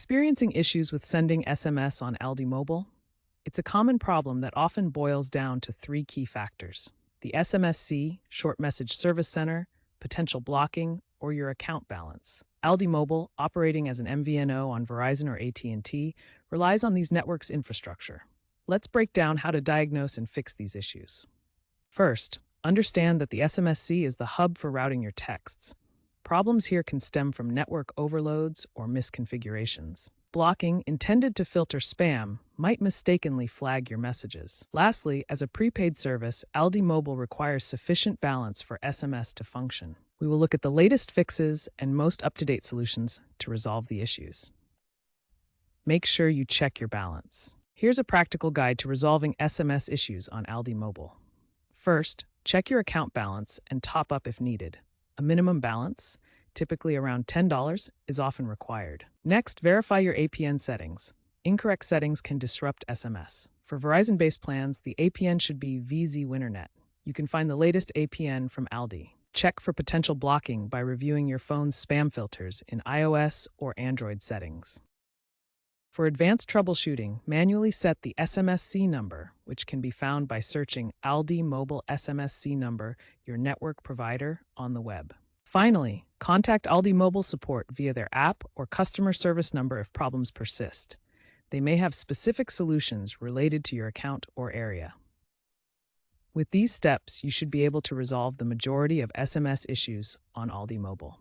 Experiencing issues with sending SMS on ALDI Mobile? It's a common problem that often boils down to three key factors: the SMSC, Short Message Service Center, potential blocking, or your account balance. ALDI Mobile, operating as an MVNO on Verizon or AT&T, relies on these networks' infrastructure. Let's break down how to diagnose and fix these issues. First, understand that the SMSC is the hub for routing your texts. Problems here can stem from network overloads or misconfigurations. Blocking, intended to filter spam, might mistakenly flag your messages. Lastly, as a prepaid service, ALDI Mobile requires sufficient balance for SMS to function. We will look at the latest fixes and most up-to-date solutions to resolve the issues. Make sure you check your balance. Here's a practical guide to resolving SMS issues on ALDI Mobile. First, check your account balance and top up if needed. A minimum balance, typically around $10, is often required. Next, verify your APN settings. Incorrect settings can disrupt SMS. For Verizon-based plans, the APN should be VZ-WinterNet. You can find the latest APN from ALDI. Check for potential blocking by reviewing your phone's spam filters in iOS or Android settings. For advanced troubleshooting, manually set the SMSC number, which can be found by searching ALDI Mobile SMSC number, your network provider, on the web. Finally, contact ALDI Mobile support via their app or customer service number if problems persist. They may have specific solutions related to your account or area. With these steps, you should be able to resolve the majority of SMS issues on ALDI Mobile.